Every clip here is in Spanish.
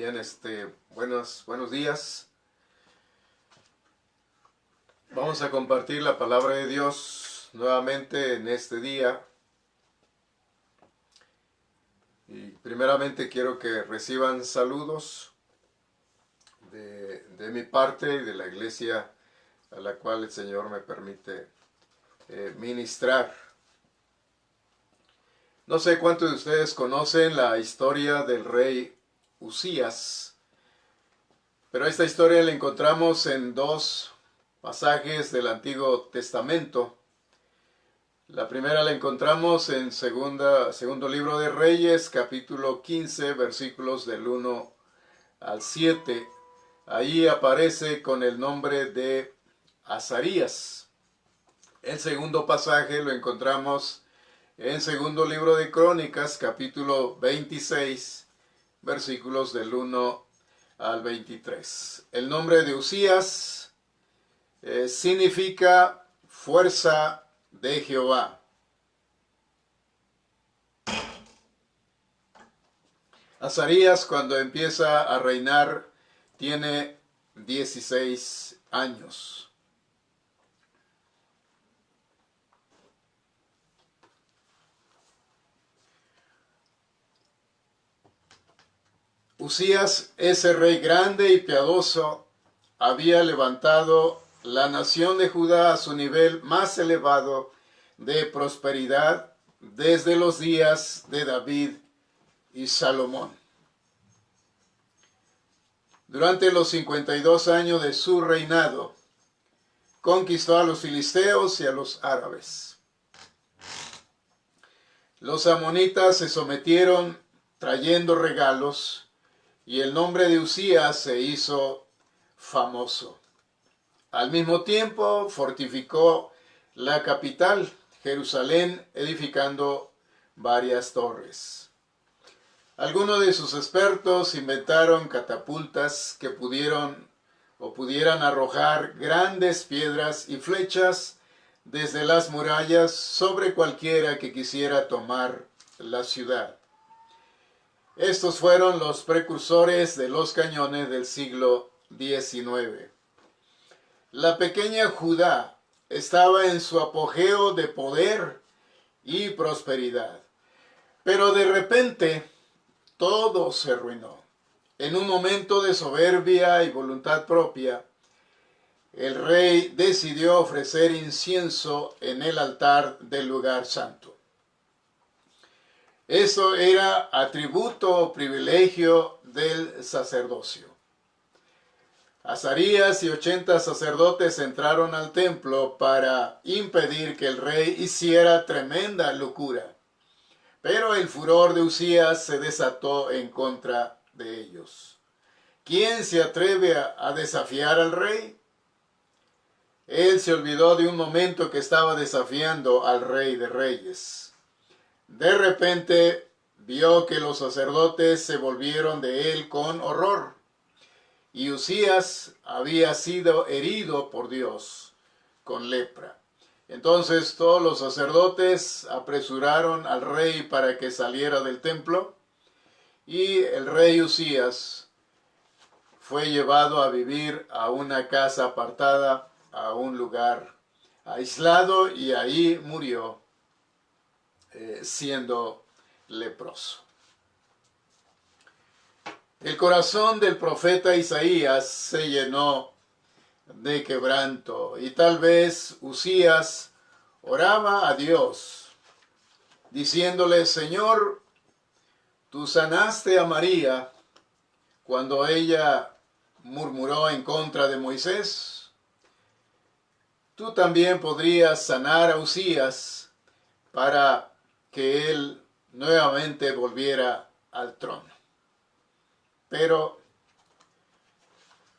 Bien, buenos días. Vamos a compartir la palabra de Dios nuevamente en este día. Y primeramente quiero que reciban saludos de mi parte y de la iglesia a la cual el Señor me permite ministrar. No sé cuántos de ustedes conocen la historia del rey Usías, pero esta historia la encontramos en dos pasajes del Antiguo Testamento. La primera la encontramos en segundo libro de Reyes, capítulo 15, versículos del 1 al 7. Ahí aparece con el nombre de Azarías. El segundo pasaje lo encontramos en segundo libro de Crónicas, capítulo 26, versículos del 1 al 23. El nombre de Usías significa fuerza de Jehová. Azarías, cuando empieza a reinar, tiene 16 años. Usías, ese rey grande y piadoso, había levantado la nación de Judá a su nivel más elevado de prosperidad desde los días de David y Salomón. Durante los 52 años de su reinado, conquistó a los filisteos y a los árabes. Los amonitas se sometieron trayendo regalos, y el nombre de Usías se hizo famoso. Al mismo tiempo fortificó la capital, Jerusalén, edificando varias torres. Algunos de sus expertos inventaron catapultas que pudieran arrojar grandes piedras y flechas desde las murallas sobre cualquiera que quisiera tomar la ciudad. Estos fueron los precursores de los cañones del siglo XIX. La pequeña Judá estaba en su apogeo de poder y prosperidad, pero de repente todo se arruinó. En un momento de soberbia y voluntad propia, el rey decidió ofrecer incienso en el altar del lugar santo. Eso era atributo o privilegio del sacerdocio. Azarías y 80 sacerdotes entraron al templo para impedir que el rey hiciera tremenda locura. Pero el furor de Usías se desató en contra de ellos. ¿Quién se atreve a desafiar al rey? Él se olvidó de un momento que estaba desafiando al Rey de Reyes. De repente vio que los sacerdotes se volvieron de él con horror, y Usías había sido herido por Dios con lepra. Entonces todos los sacerdotes apresuraron al rey para que saliera del templo, y el rey Usías fue llevado a vivir a una casa apartada, a un lugar aislado, y ahí murió siendo leproso. El corazón del profeta Isaías se llenó de quebranto, y tal vez Usías oraba a Dios, diciéndole: Señor, tú sanaste a María cuando ella murmuró en contra de Moisés. Tú también podrías sanar a Usías para que él nuevamente volviera al trono. Pero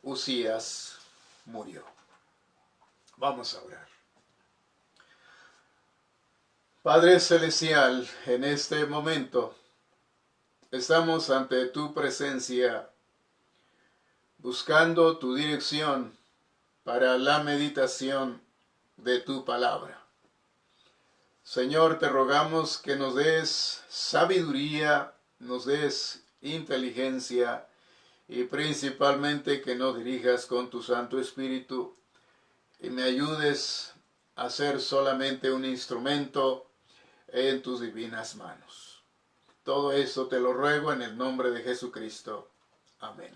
Usías murió. Vamos a orar. Padre Celestial, en este momento estamos ante tu presencia, buscando tu dirección para la meditación de tu palabra. Señor, te rogamos que nos des sabiduría, nos des inteligencia y principalmente que nos dirijas con tu Santo Espíritu y me ayudes a ser solamente un instrumento en tus divinas manos. Todo esto te lo ruego en el nombre de Jesucristo. Amén.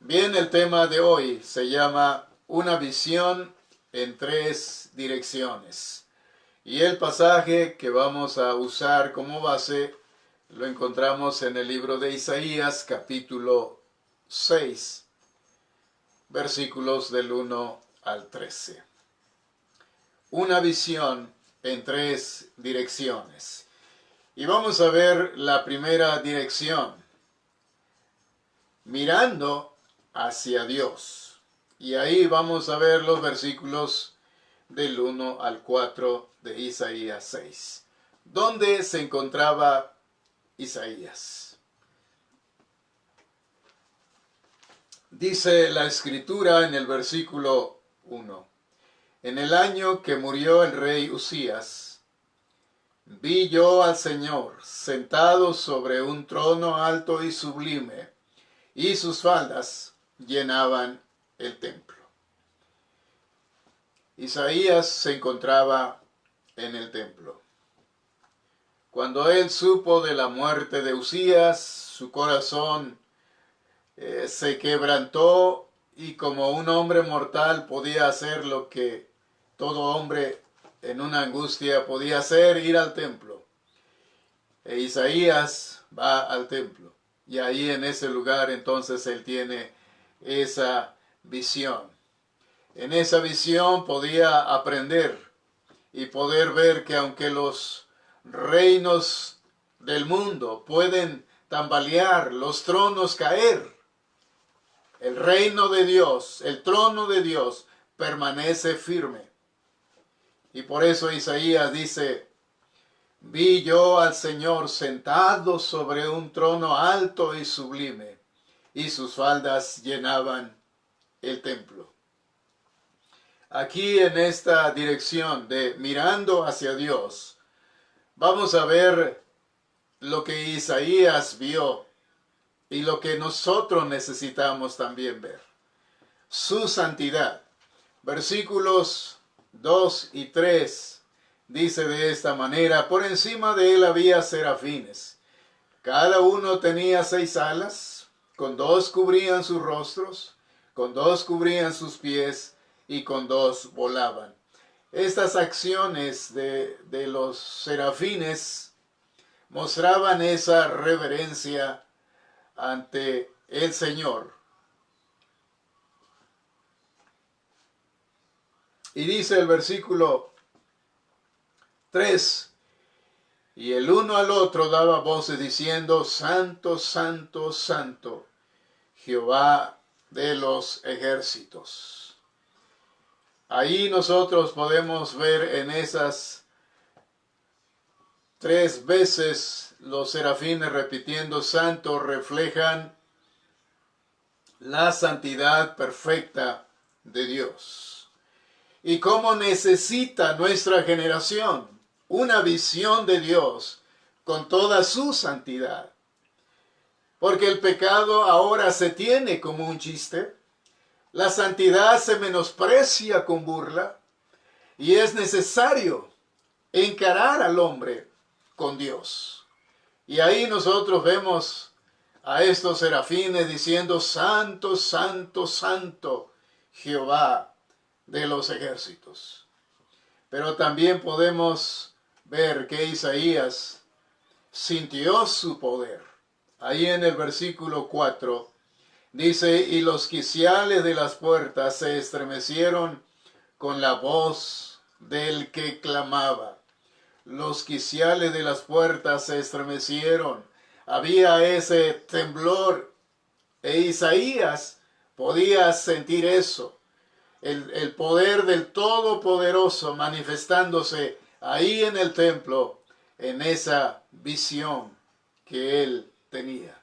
Bien, el tema de hoy se llama Una visión en tres direcciones. Y el pasaje que vamos a usar como base lo encontramos en el libro de Isaías, capítulo 6, versículos del 1 al 13. Una visión en tres direcciones. Y vamos a ver la primera dirección, mirando hacia Dios. Y ahí vamos a ver los versículos del 1 al 4 de Isaías 6. ¿Dónde se encontraba Isaías? Dice la Escritura en el versículo 1. En el año que murió el rey Usías, vi yo al Señor sentado sobre un trono alto y sublime, y sus faldas llenaban el templo. Isaías se encontraba en el templo. Cuando él supo de la muerte de Usías, su corazón se quebrantó y como un hombre mortal podía hacer lo que todo hombre en una angustia podía hacer, ir al templo. E Isaías va al templo y ahí en ese lugar entonces él tiene esa visión. En esa visión podía aprender y poder ver que aunque los reinos del mundo pueden tambalear, los tronos caer, el reino de Dios, el trono de Dios permanece firme. Y por eso Isaías dice, vi yo al Señor sentado sobre un trono alto y sublime, y sus faldas llenaban el templo. Aquí en esta dirección de mirando hacia Dios, vamos a ver lo que Isaías vio y lo que nosotros necesitamos también ver. Su santidad. Versículos 2 y 3 dice de esta manera, por encima de él había serafines. Cada uno tenía 6 alas, con 2 cubrían sus rostros, con 2 cubrían sus pies, y con 2 volaban. Estas acciones de los serafines mostraban esa reverencia ante el Señor. Y dice el versículo 3, y el uno al otro daba voces diciendo, Santo, Santo, Santo, Jehová de los ejércitos. Ahí nosotros podemos ver en esas 3 veces los serafines repitiendo santo, reflejan la santidad perfecta de Dios. Y cómo necesita nuestra generación una visión de Dios con toda su santidad. Porque el pecado ahora se tiene como un chiste. La santidad se menosprecia con burla y es necesario encarar al hombre con Dios. Y ahí nosotros vemos a estos serafines diciendo, Santo, Santo, Santo, Jehová de los ejércitos. Pero también podemos ver que Isaías sintió su poder. Ahí en el versículo 4 dice, y los quiciales de las puertas se estremecieron con la voz del que clamaba. Los quiciales de las puertas se estremecieron. Había ese temblor. E Isaías podía sentir eso. El poder del Todopoderoso manifestándose ahí en el templo, en esa visión que él tenía.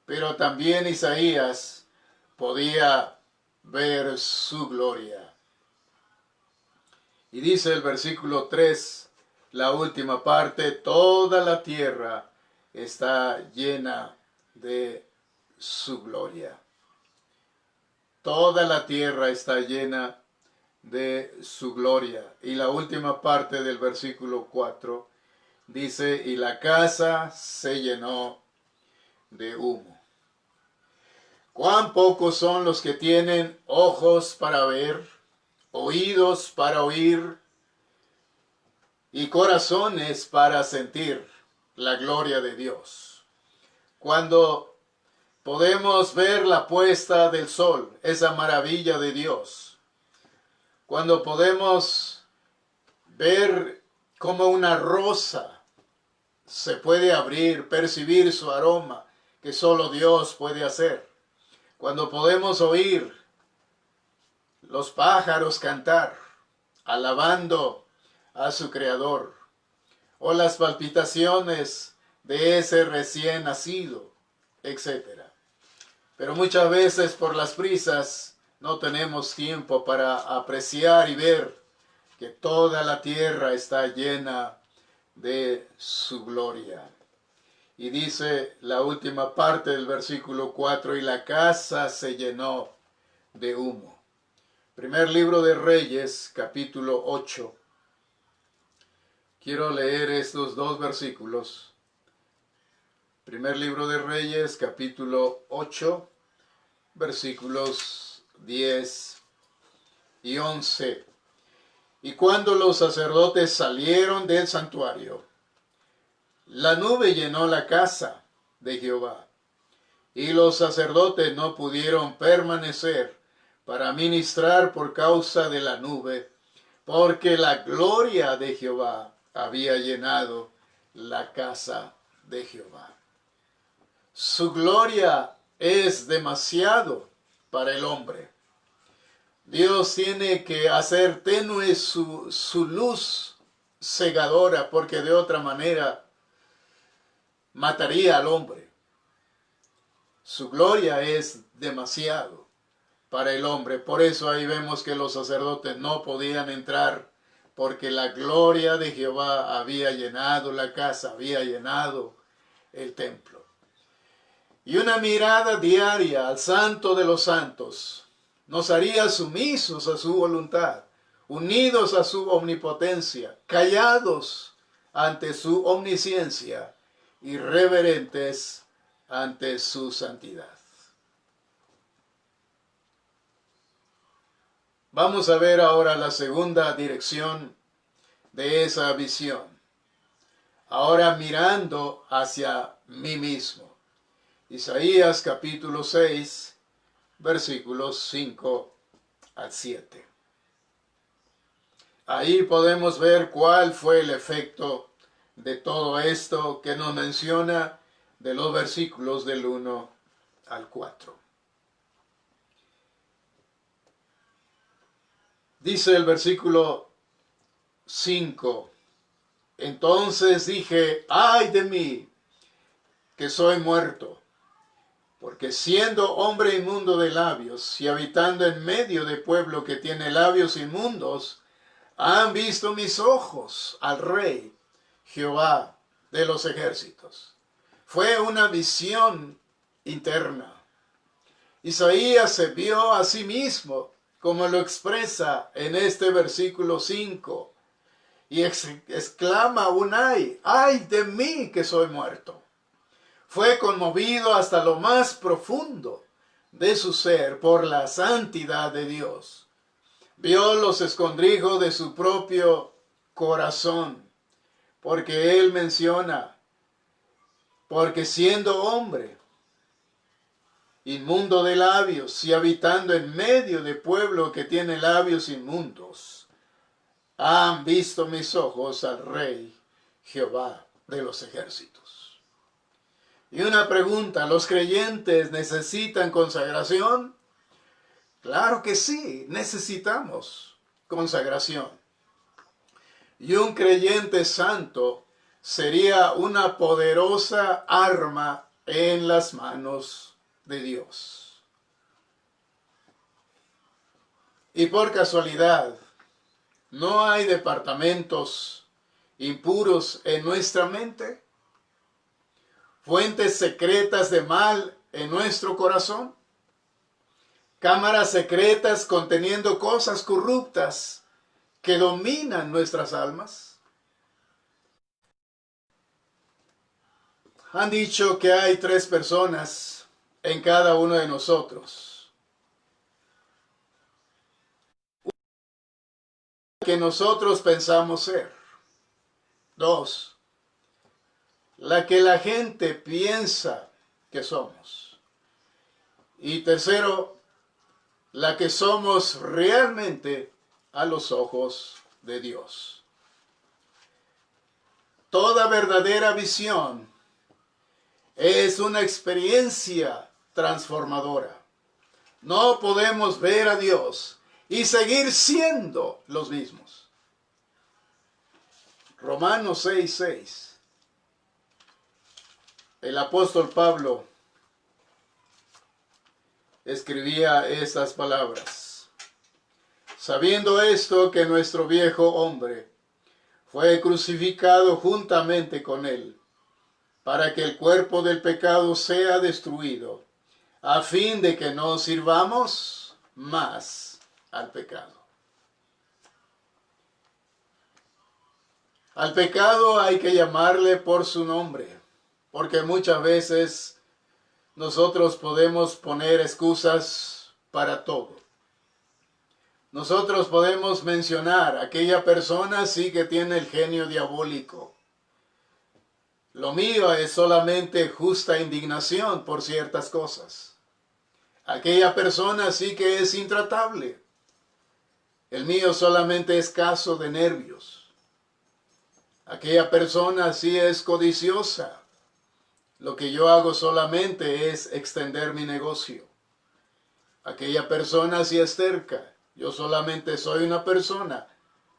Pero también Isaías podía ver su gloria. Y dice el versículo 3, la última parte, toda la tierra está llena de su gloria. Toda la tierra está llena de su gloria. Y la última parte del versículo 4 dice, y la casa se llenó de humo. Cuán pocos son los que tienen ojos para ver, oídos para oír y corazones para sentir la gloria de Dios. Cuando podemos ver la puesta del sol, esa maravilla de Dios. Cuando podemos ver cómo una rosa se puede abrir, percibir su aroma, que solo Dios puede hacer. Cuando podemos oír los pájaros cantar, alabando a su Creador, o las palpitaciones de ese recién nacido, etc. Pero muchas veces por las prisas no tenemos tiempo para apreciar y ver que toda la tierra está llena de su gloria. Y dice la última parte del versículo 4, y la casa se llenó de humo. Primer libro de Reyes, capítulo 8. Quiero leer estos dos versículos. Primer libro de Reyes, capítulo 8, versículos 10 y 11. Y cuando los sacerdotes salieron del santuario, la nube llenó la casa de Jehová, y los sacerdotes no pudieron permanecer para ministrar por causa de la nube, porque la gloria de Jehová había llenado la casa de Jehová. Su gloria es demasiado para el hombre. Dios tiene que hacer tenue su luz cegadora, porque de otra manera mataría al hombre. Su gloria es demasiado para el hombre. Por eso ahí vemos que los sacerdotes no podían entrar, porque la gloria de Jehová había llenado la casa, había llenado el templo. Y una mirada diaria al Santo de los Santos nos haría sumisos a su voluntad, unidos a su omnipotencia, callados ante su omnisciencia y reverentes ante su santidad. Vamos a ver ahora la segunda dirección de esa visión. Ahora mirando hacia mí mismo. Isaías capítulo 6, versículos 5 al 7. Ahí podemos ver cuál fue el efecto de todo esto que nos menciona de los versículos del 1 al 4. Dice el versículo 5, entonces dije, ay de mí, que soy muerto, porque siendo hombre inmundo de labios y habitando en medio de pueblo que tiene labios inmundos, han visto mis ojos al Rey, Jehová de los ejércitos. Fue una visión interna. Isaías se vio a sí mismo, como lo expresa en este versículo 5, y exclama un ay de mí que soy muerto. Fue conmovido hasta lo más profundo de su ser por la santidad de Dios. Vio los escondrijos de su propio corazón, porque él menciona, porque siendo hombre, inmundo de labios y habitando en medio de pueblo que tiene labios inmundos, han visto mis ojos al Rey Jehová de los ejércitos. Y una pregunta, ¿los creyentes necesitan consagración? Claro que sí, necesitamos consagración. Y un creyente santo sería una poderosa arma en las manos de Dios. Y por casualidad, ¿no hay departamentos impuros en nuestra mente? Fuentes secretas de mal en nuestro corazón? Cámaras secretas conteniendo cosas corruptas que dominan nuestras almas. Han dicho que hay 3 personas en cada uno de nosotros. Que nosotros pensamos ser. 2. La que la gente piensa que somos. Y 3, la que somos realmente a los ojos de Dios. Toda verdadera visión es una experiencia transformadora. No podemos ver a Dios y seguir siendo los mismos. Romanos 6:6. El apóstol Pablo escribía estas palabras. Sabiendo esto, que nuestro viejo hombre fue crucificado juntamente con él, para que el cuerpo del pecado sea destruido, a fin de que no sirvamos más al pecado. Al pecado hay que llamarle por su nombre, porque muchas veces nosotros podemos poner excusas para todo. Nosotros podemos mencionar a aquella persona sí que tiene el genio diabólico. Lo mío es solamente justa indignación por ciertas cosas. Aquella persona sí que es intratable. El mío solamente es caso de nervios. Aquella persona sí es codiciosa. Lo que yo hago solamente es extender mi negocio. Aquella persona sí es terca. Yo solamente soy una persona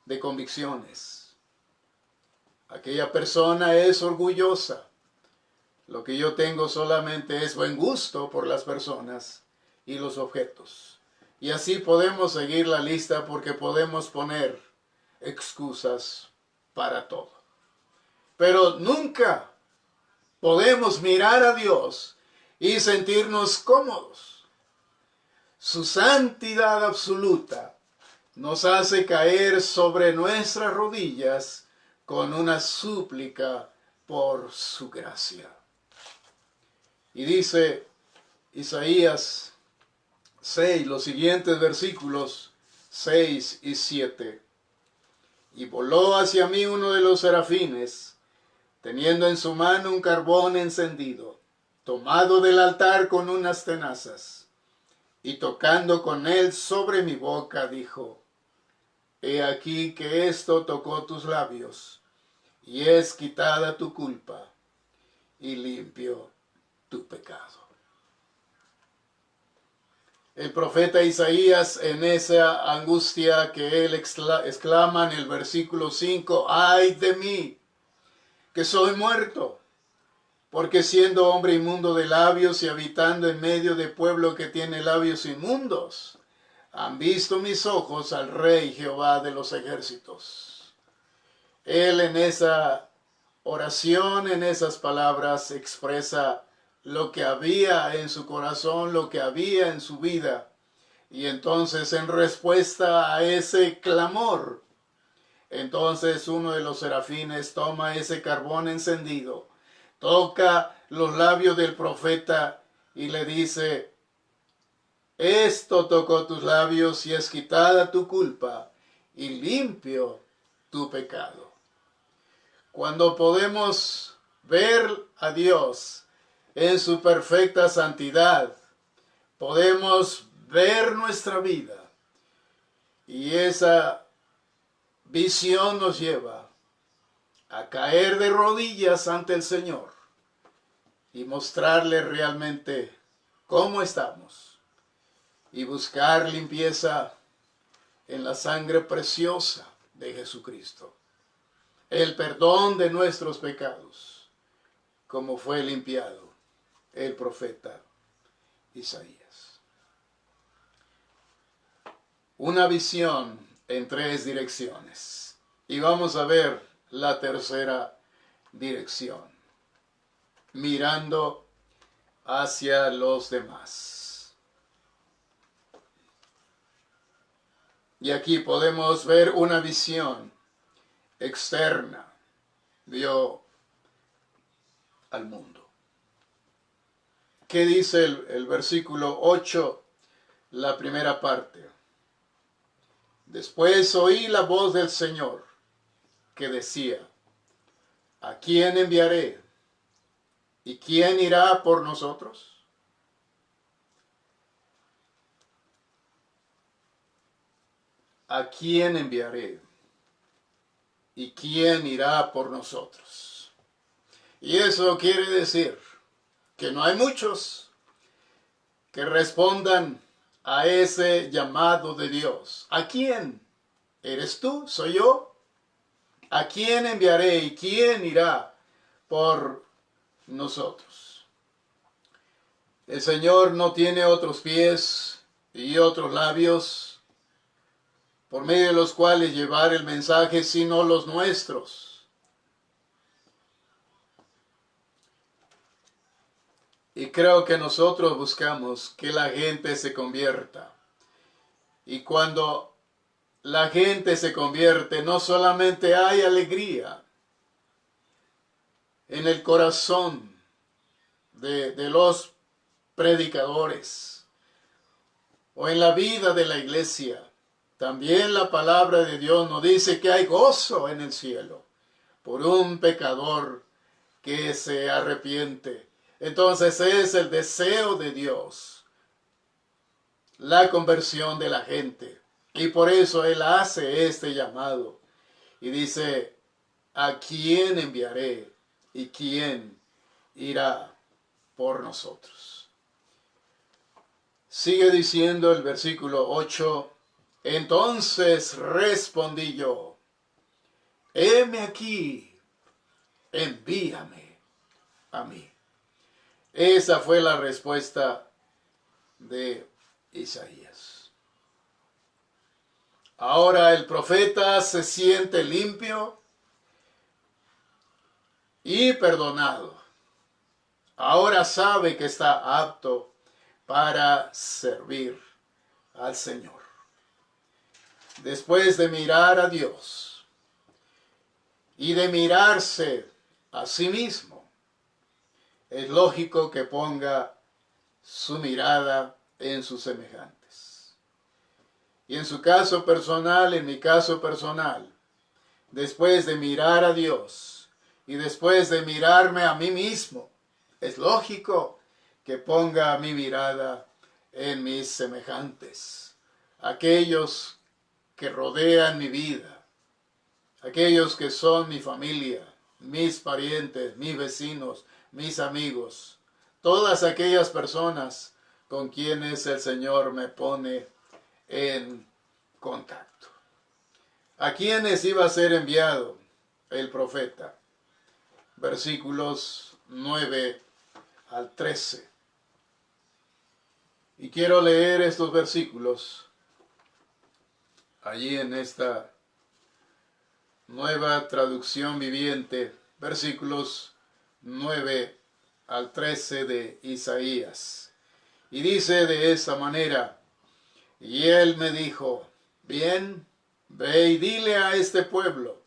de convicciones. Aquella persona es orgullosa. Lo que yo tengo solamente es buen gusto por las personas y los objetos. Y así podemos seguir la lista porque podemos poner excusas para todo. Pero nunca podemos mirar a Dios y sentirnos cómodos. Su santidad absoluta nos hace caer sobre nuestras rodillas con una súplica por su gracia. Y dice Isaías 6, los siguientes versículos 6 y 7. Y voló hacia mí uno de los serafines, teniendo en su mano un carbón encendido, tomado del altar con unas tenazas. Y tocando con él sobre mi boca, dijo: He aquí que esto tocó tus labios, y es quitada tu culpa, y limpio tu pecado. El profeta Isaías, en esa angustia que él exclama en el versículo 5, ¡ay de mí, que soy muerto! Porque siendo hombre inmundo de labios y habitando en medio de pueblo que tiene labios inmundos, han visto mis ojos al Rey Jehová de los ejércitos. Él en esa oración, en esas palabras, expresa lo que había en su corazón, lo que había en su vida. Y entonces, en respuesta a ese clamor, entonces uno de los serafines toma ese carbón encendido, toca los labios del profeta y le dice: esto tocó tus labios y es quitada tu culpa y limpio tu pecado. Cuando podemos ver a Dios en su perfecta santidad, podemos ver nuestra vida y esa visión nos lleva a caer de rodillas ante el Señor y mostrarle realmente cómo estamos y buscar limpieza en la sangre preciosa de Jesucristo, el perdón de nuestros pecados, como fue limpiado el profeta Isaías. Una visión en 3 direcciones. Y vamos a ver la tercera dirección. Mirando hacia los demás. Y aquí podemos ver una visión externa. Dio al mundo. ¿Qué dice el versículo 8, la primera parte? Después oí la voz del Señor que decía, ¿a quién enviaré? ¿Y quién irá por nosotros? ¿A quién enviaré? ¿Y quién irá por nosotros? Y eso quiere decir que no hay muchos que respondan a ese llamado de Dios. ¿A quién? ¿Eres tú? ¿Soy yo? ¿A quién enviaré y quién irá por nosotros? El Señor no tiene otros pies y otros labios por medio de los cuales llevar el mensaje, sino los nuestros. Y creo que nosotros buscamos que la gente se convierta. Y cuando la gente se convierte, no solamente hay alegría en el corazón de los predicadores o en la vida de la iglesia. También la palabra de Dios nos dice que hay gozo en el cielo por un pecador que se arrepiente. Entonces es el deseo de Dios, la conversión de la gente. Y por eso Él hace este llamado. Y dice, ¿a quién enviaré? ¿Y quién irá por nosotros? Sigue diciendo el versículo 8. Entonces respondí yo, heme aquí, envíame a mí. Esa fue la respuesta de Isaías. Ahora el profeta se siente limpio y perdonado. Ahora sabe que está apto para servir al Señor. Después de mirar a Dios y de mirarse a sí mismo, es lógico que ponga su mirada en sus semejantes. Y en su caso personal, en mi caso personal, después de mirar a Dios y después de mirarme a mí mismo, es lógico que ponga mi mirada en mis semejantes, aquellos que rodean mi vida, aquellos que son mi familia, mis parientes, mis vecinos, mis amigos, todas aquellas personas con quienes el Señor me pone en contacto. ¿A quiénes iba a ser enviado el profeta? Versículos 9 al 13. Y quiero leer estos versículos allí en esta nueva traducción viviente, versículos 9 al 13 de Isaías. Y dice de esta manera, y él me dijo, bien, ve y dile a este pueblo,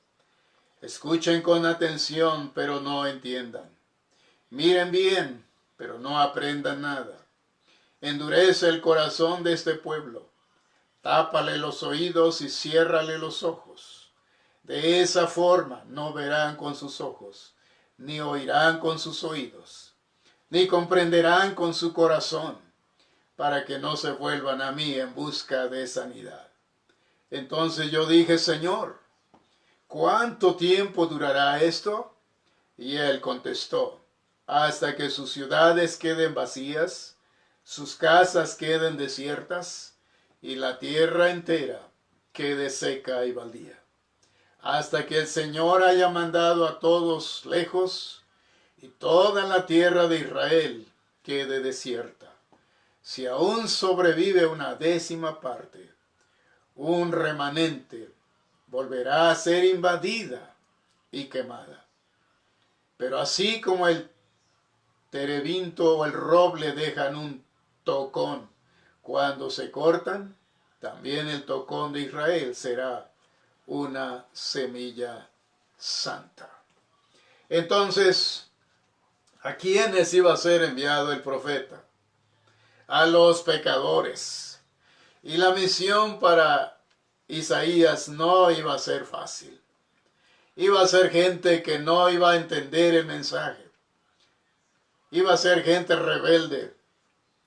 escuchen con atención, pero no entiendan. Miren bien, pero no aprendan nada. Endurece el corazón de este pueblo. Tápale los oídos y ciérrale los ojos. De esa forma no verán con sus ojos, ni oirán con sus oídos, ni comprenderán con su corazón, para que no se vuelvan a mí en busca de sanidad. Entonces yo dije, Señor, ¿cuánto tiempo durará esto? Y él contestó, hasta que sus ciudades queden vacías, sus casas queden desiertas, y la tierra entera quede seca y baldía. Hasta que el Señor haya mandado a todos lejos, y toda la tierra de Israel quede desierta. Si aún sobrevive una décima parte, un remanente volverá a ser invadida y quemada. Pero así como el terebinto o el roble dejan un tocón. Cuando se cortan, también el tocón de Israel será una semilla santa. Entonces, ¿a quiénes iba a ser enviado el profeta? A los pecadores. Y la misión para Isaías no iba a ser fácil. Iba a ser gente que no iba a entender el mensaje. Iba a ser gente rebelde,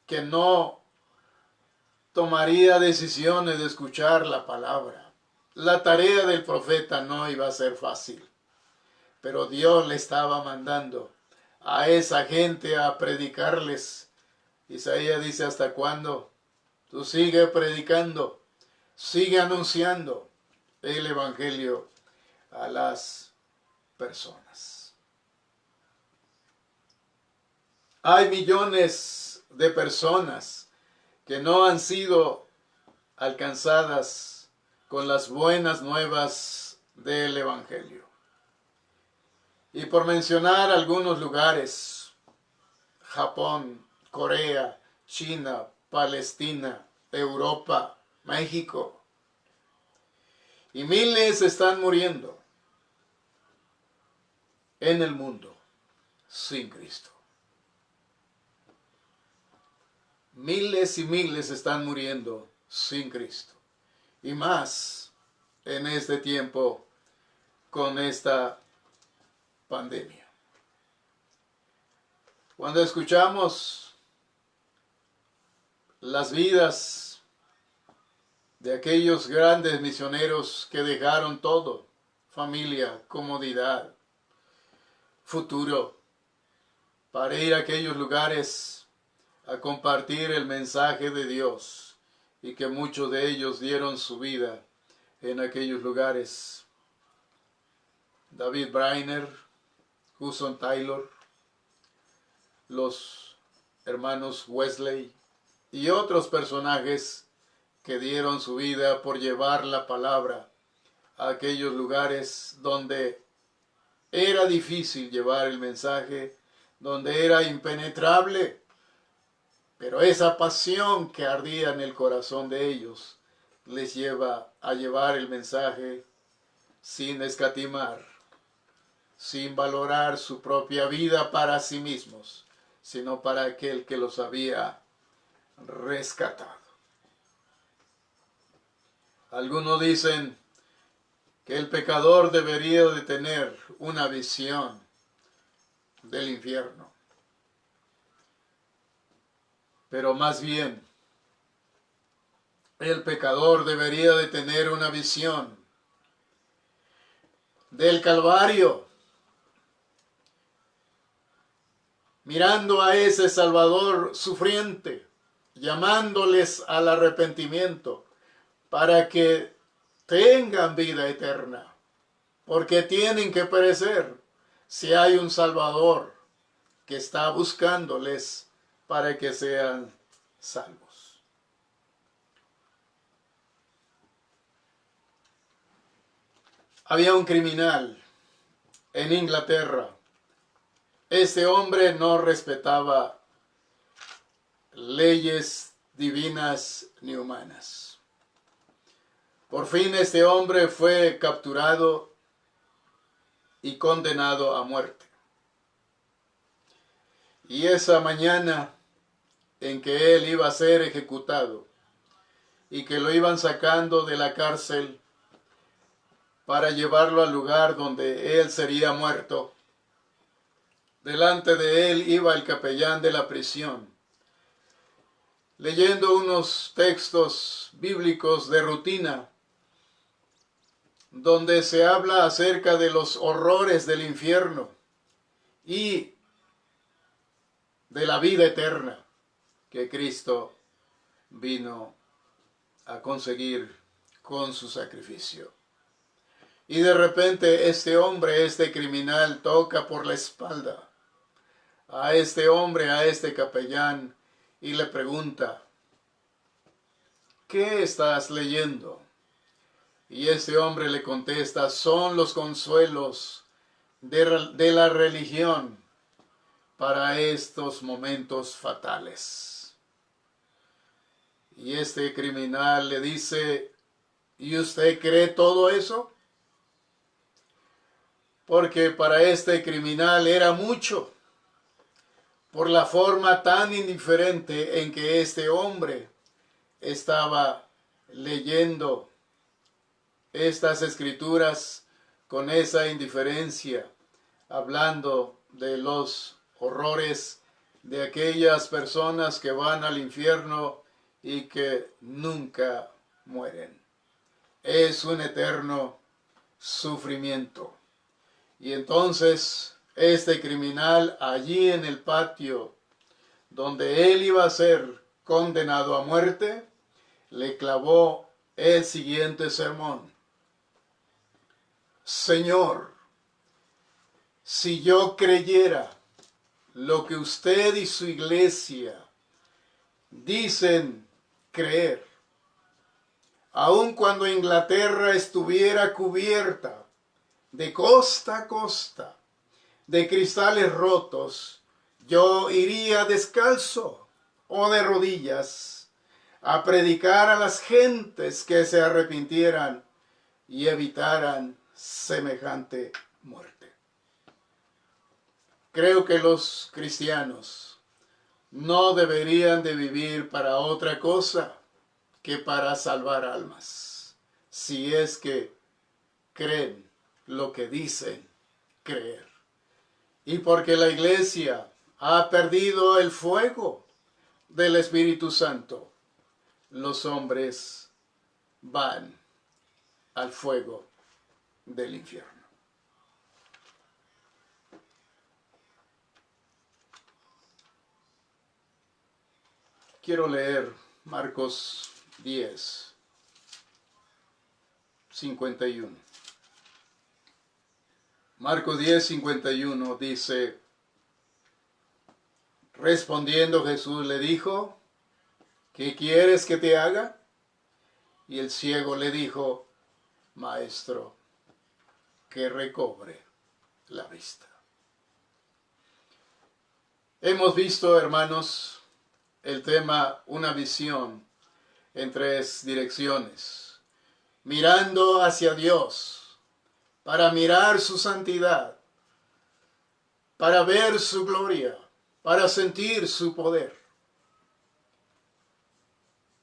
que no tomaría decisiones de escuchar la palabra. La tarea del profeta no iba a ser fácil, pero Dios le estaba mandando a esa gente a predicarles. Isaías dice, ¿hasta cuándo? Tú sigue predicando, sigue anunciando el evangelio a las personas. Hay millones de personas que no han sido alcanzadas con las buenas nuevas del evangelio. Y por mencionar algunos lugares, Japón, Corea, China, Palestina, Europa, México, y miles están muriendo en el mundo sin Cristo. Miles y miles están muriendo sin Cristo. Y más en este tiempo con esta pandemia. Cuando escuchamos las vidas de aquellos grandes misioneros que dejaron todo, familia, comodidad, futuro, para ir a aquellos lugares a compartir el mensaje de Dios, y que muchos de ellos dieron su vida en aquellos lugares. David Brainerd, Hudson Taylor, los hermanos Wesley y otros personajes que dieron su vida por llevar la palabra a aquellos lugares donde era difícil llevar el mensaje, donde era impenetrable. Pero esa pasión que ardía en el corazón de ellos les lleva a llevar el mensaje sin escatimar, sin valorar su propia vida para sí mismos, sino para aquel que los había rescatado. Algunos dicen que el pecador debería de tener una visión del infierno. Pero más bien, el pecador debería de tener una visión del Calvario, mirando a ese Salvador sufriente, llamándoles al arrepentimiento para que tengan vida eterna, porque tienen que perecer si hay un Salvador que está buscándoles para que sean salvos. Había un criminal en Inglaterra. Este hombre no respetaba leyes divinas ni humanas. Por fin este hombre fue capturado y condenado a muerte. Y esa mañana en que él iba a ser ejecutado y que lo iban sacando de la cárcel para llevarlo al lugar donde él sería muerto, delante de él iba el capellán de la prisión, leyendo unos textos bíblicos de rutina, donde se habla acerca de los horrores del infierno y de la vida eterna que Cristo vino a conseguir con su sacrificio. Y de repente este hombre, este criminal, toca por la espalda a este hombre, a este capellán, y le pregunta, ¿qué estás leyendo? Y este hombre le contesta, son los consuelos de la religión para estos momentos fatales. Y este criminal le dice, ¿y usted cree todo eso? Porque para este criminal era mucho, por la forma tan indiferente en que este hombre estaba leyendo estas escrituras con esa indiferencia, hablando de los horrores de aquellas personas que van al infierno y que nunca mueren. Es un eterno sufrimiento. Y entonces este criminal allí en el patio donde él iba a ser condenado a muerte, le clavó el siguiente sermón. Señor, si yo creyera lo que usted y su iglesia dicen creer, aun cuando Inglaterra estuviera cubierta de costa a costa de cristales rotos, yo iría descalzo o de rodillas a predicar a las gentes que se arrepintieran y evitaran semejante muerte. Creo que los cristianos no deberían de vivir para otra cosa que para salvar almas, si es que creen lo que dicen creer. Y porque la iglesia ha perdido el fuego del Espíritu Santo, los hombres van al fuego del infierno. Quiero leer Marcos 10, 51. Marcos 10, 51 dice, respondiendo Jesús le dijo, ¿qué quieres que te haga? Y el ciego le dijo, Maestro, que recobre la vista. Hemos visto, hermanos, el tema una visión en tres direcciones. Mirando hacia Dios, para mirar su santidad, para ver su gloria, para sentir su poder.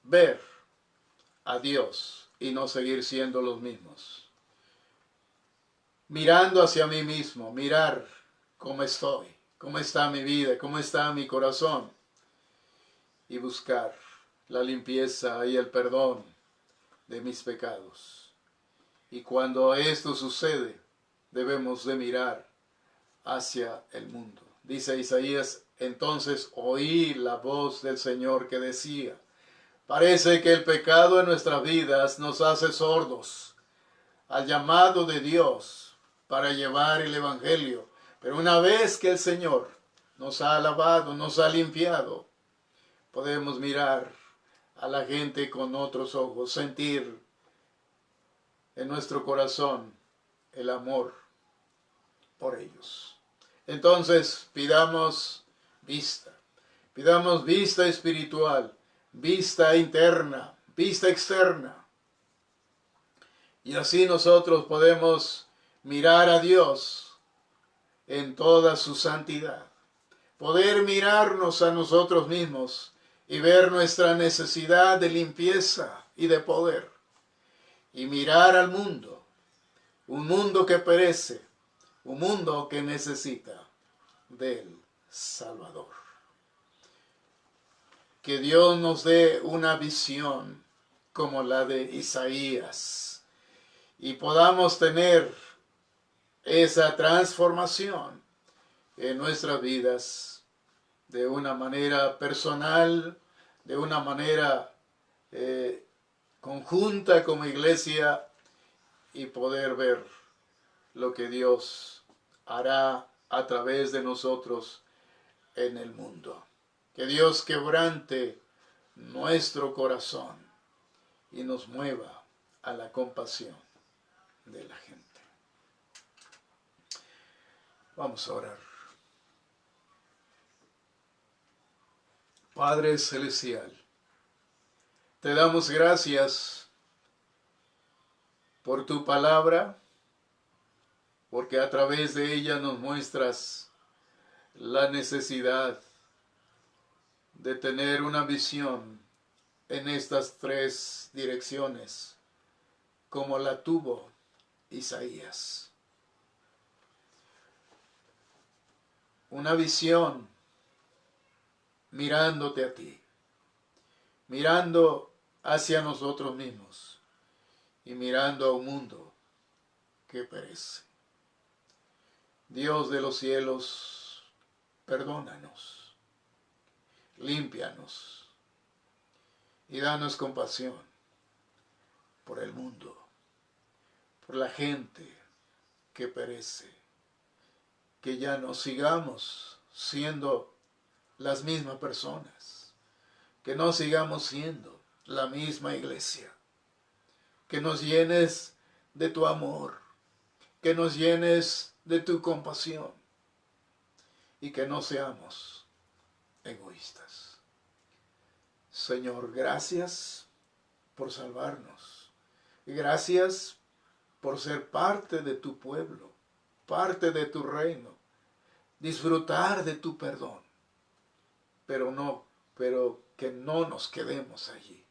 Ver a Dios y no seguir siendo los mismos. Mirando hacia mí mismo, mirar cómo estoy, cómo está mi vida, cómo está mi corazón. Y buscar la limpieza y el perdón de mis pecados. Y cuando esto sucede, debemos de mirar hacia el mundo. Dice Isaías, entonces oí la voz del Señor que decía, parece que el pecado en nuestras vidas nos hace sordos al llamado de Dios para llevar el Evangelio. Pero una vez que el Señor nos ha lavado, nos ha limpiado, podemos mirar a la gente con otros ojos, sentir en nuestro corazón el amor por ellos. Entonces pidamos vista espiritual, vista interna, vista externa. Y así nosotros podemos mirar a Dios en toda su santidad. Poder mirarnos a nosotros mismos y ver nuestra necesidad de limpieza y de poder. Y mirar al mundo, un mundo que perece, un mundo que necesita del Salvador. Que Dios nos dé una visión como la de Isaías y podamos tener esa transformación en nuestras vidas de una manera personal, de una manera conjunta como iglesia y poder ver lo que Dios hará a través de nosotros en el mundo. Que Dios quebrante nuestro corazón y nos mueva a la compasión de la gente. Vamos a orar. Padre Celestial, te damos gracias por tu palabra, porque a través de ella nos muestras la necesidad de tener una visión en estas tres direcciones, como la tuvo Isaías. Una visión mirándote a ti, mirando hacia nosotros mismos y mirando a un mundo que perece. Dios de los cielos, perdónanos, límpianos y danos compasión por el mundo, por la gente que perece, que ya no sigamos siendo las mismas personas, que no sigamos siendo la misma iglesia, que nos llenes de tu amor, que nos llenes de tu compasión y que no seamos egoístas. Señor, gracias por salvarnos y gracias por ser parte de tu pueblo, parte de tu reino, disfrutar de tu perdón, pero que no nos quedemos allí.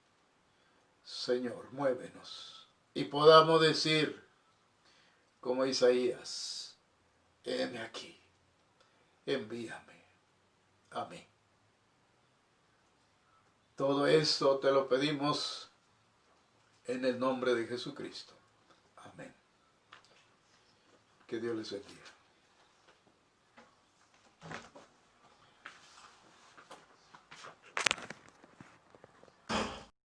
Señor, muévenos y podamos decir, como Isaías, heme aquí, envíame a mí. Todo esto te lo pedimos en el nombre de Jesucristo. Amén. Que Dios les bendiga.